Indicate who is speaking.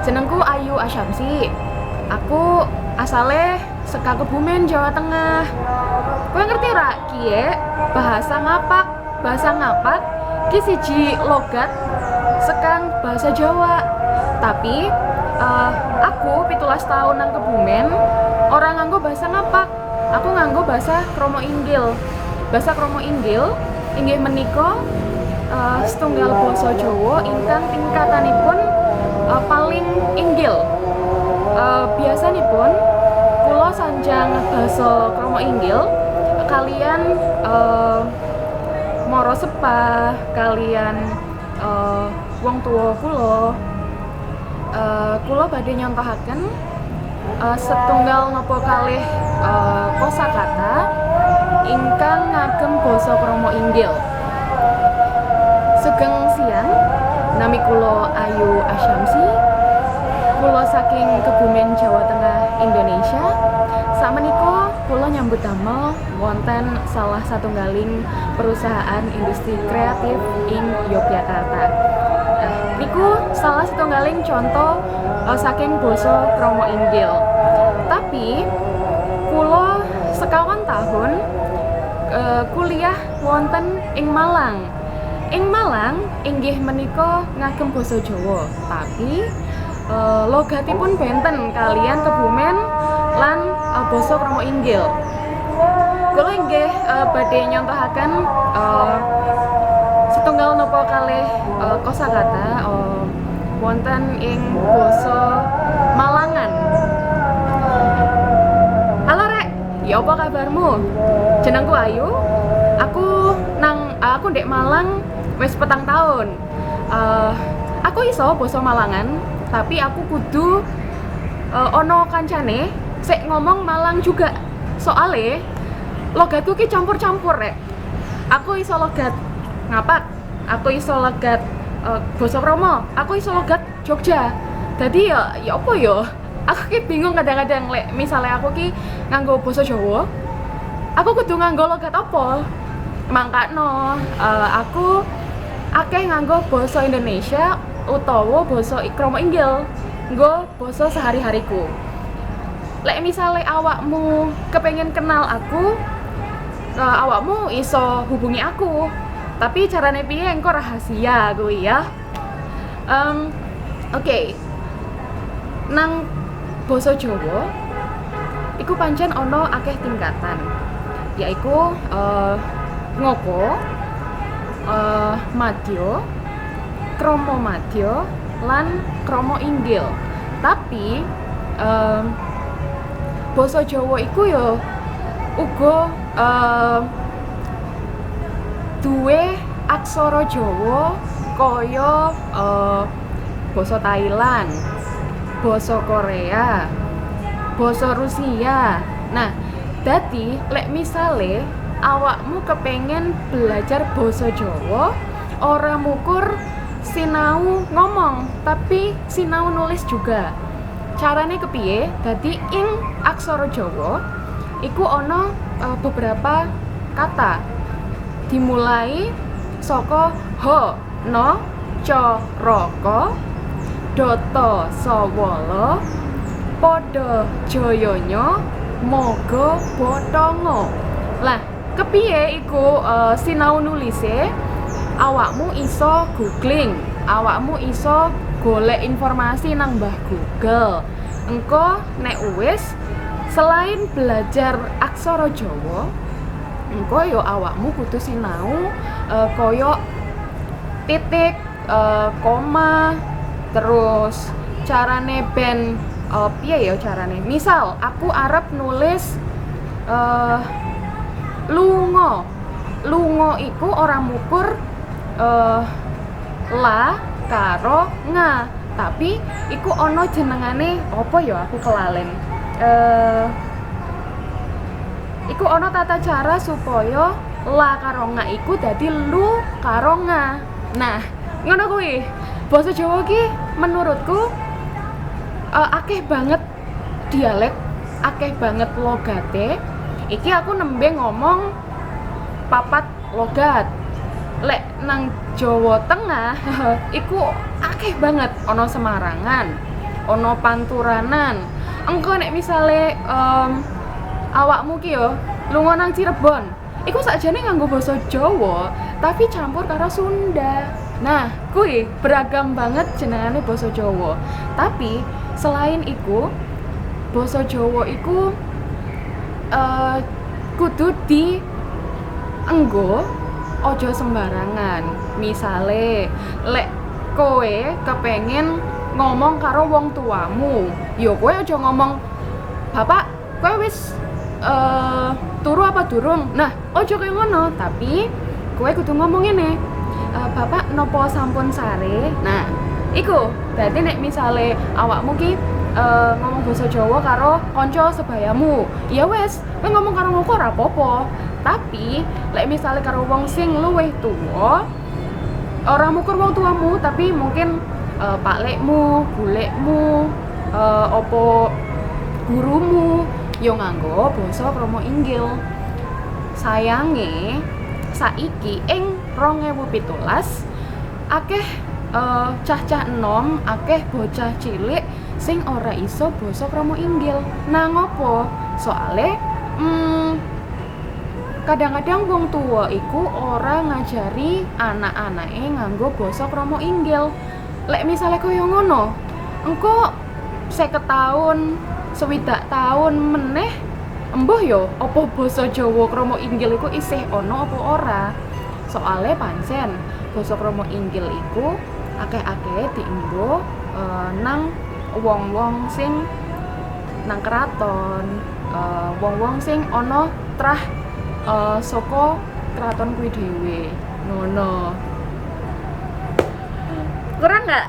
Speaker 1: Jenengku Ayu Asyamsi. Aku asale saka Kebumen, Jawa Tengah. Kowe ngerti ra kie bahasa ngapak? Bahasa ngapak ki siji logat sekang bahasa Jawa. Tapi aku 17 tahun nang Kebumen orang nganggo bahasa ngapak. Aku nganggo bahasa Kromo Inggil. Bahasa Kromo Inggil inggih menika setunggal basa Jawa ingkang tingkatanipun paling inggil. Biasanipun kula sanjang basa Kromo Inggil kalian mara sepah, kalian wong tuwa kula badhe nyontohaken setunggal napa kalih kosakata ingkang ngagem basa Kromo Inggil. Sugeng siang, nami kula Ayu Asyamsi. Kula saking Kebumen, Jawa Tengah, Indonesia. Sakmenika kula nyambut damel wonten salah satunggaling perusahaan industri kreatif ing Yogyakarta. Niku salah satunggaling contoh saking basa Kromo Inggil. Tapi kula sekawan tahun kuliah wonten ing Malang. Ing Malang inggih menika ngagem basa Jawa, tapi logatipun benten kalian Kebumen lan basa Kromo Inggil. Kula inggih badhe nyontohaken setunggal napa kalih kosakata wonten ing basa Malangan. Halo Rek, ya apa kabarmu? Jenengku Ayu. Aku ndek Malang wis 4 tahun. Aku iso basa Malangan, tapi aku kudu ono kancane sik ngomong Malang juga. Soale logatku ki campur-campur Rek. Aku iso logat ngapak, aku iso logat basa Kromo, aku iso logat Jogja. Dadi ya apa ya? Aku ki bingung kadang-kadang lek misale aku ki nganggo basa Jawa, aku kudu nganggo logat apa? Mangkano aku akeh nganggo basa Indonesia utawa basa Kromo Inggil nggo basa sehari-hariku. Lek misale awakmu kepengen kenal aku, awakmu iso hubungi aku. Tapi carane piye engko rahasia kuwi ya. Oke. Nang basa Jawa iku pancen ana akeh tingkatan. Yaiku ngoko, madya, kromo madya lan kromo inggil. Tapi basa Jawa iku ya uga duwe aksara Jawa kaya basa Thailand, basa Korea, basa Rusia. Nah, dadi lek misale awakmu kepengen belajar basa Jawa, ora mukur sinau ngomong, tapi sinau nulis juga. Carane kepiye? Dadi ing aksara Jawa iku ana beberapa kata. Dimulai saka ha, no, ca, raka, data, sawala, pada, jayanya, maga, bathanga. Lah, kepiye iku sinau nulise? Awakmu iso googling, awakmu iso golek informasi nang Mbah Google. Engko nek wis selain belajar aksara Jawa, engko yo awakmu kudu sinau kaya titik, koma, terus carane ben piye ya carane? Misal aku arep nulis lunga. Lunga iku ora mukur la karo nga, tapi iku ana jenengane apa ya aku kelalen. Iku ana tata cara supaya la karo nga iku dadi lu karo nga. Nah, ngono kuwi. Basa Jawa ki menurutku akeh banget dialek, akeh banget logate. Iki aku nembe ngomong 4 logat. Lek nang Jawa Tengah iku akeh banget, ana Semarangan, ono panturanan. Engko nek misale awakmu ki yo lunga nang Cirebon, iku sakjane nganggo basa Jawa tapi campur karo Sunda. Nah, kuwi beragam banget jenengane basa Jawa. Tapi selain iku basa Jawa iku kudu dienggo ojo sembarangan. Misale lek kowe kepengen ngomong karo wong tuamu, yo kowe ojo ngomong bapak kowe wis turu apa durung. Nah, ojo kaya ngono, tapi kowe kudu ngomong ngene. Bapak nopo sampun sare. Nah, iku berarti nek misale awakmu ki ngomong basa Jawa karo kanca sebayamu, ya wes, kowe ngomong karo ngono ora apa-apa. Tapi lek misale karo wong sing luwih tuwa, ora mukur wong tuamu, tapi mungkin pak lekmu, bulekmu, opo gurumu yo nganggo basa krama inggil. Sayange saiki ing 2017 akeh cah-cah enom, akeh bocah cilik sing ora iso basa krama inggil. Nah ngopo? Soale kadang-kadang wong tua iku ora ngajari anak-anake nganggo basa krama inggil. Lek misale kaya ngono, engko 50 tahun, 60 tahun meneh embuh yo apa basa Jawa krama inggil iku isih ana apa ora. Soale pancen basa krama inggil iku akeh-akeh dienggo nang wong-wong sing nang keraton, wong-wong sing ana trah saka keraton kuwi dhewe. Ngono. Kurang enggak?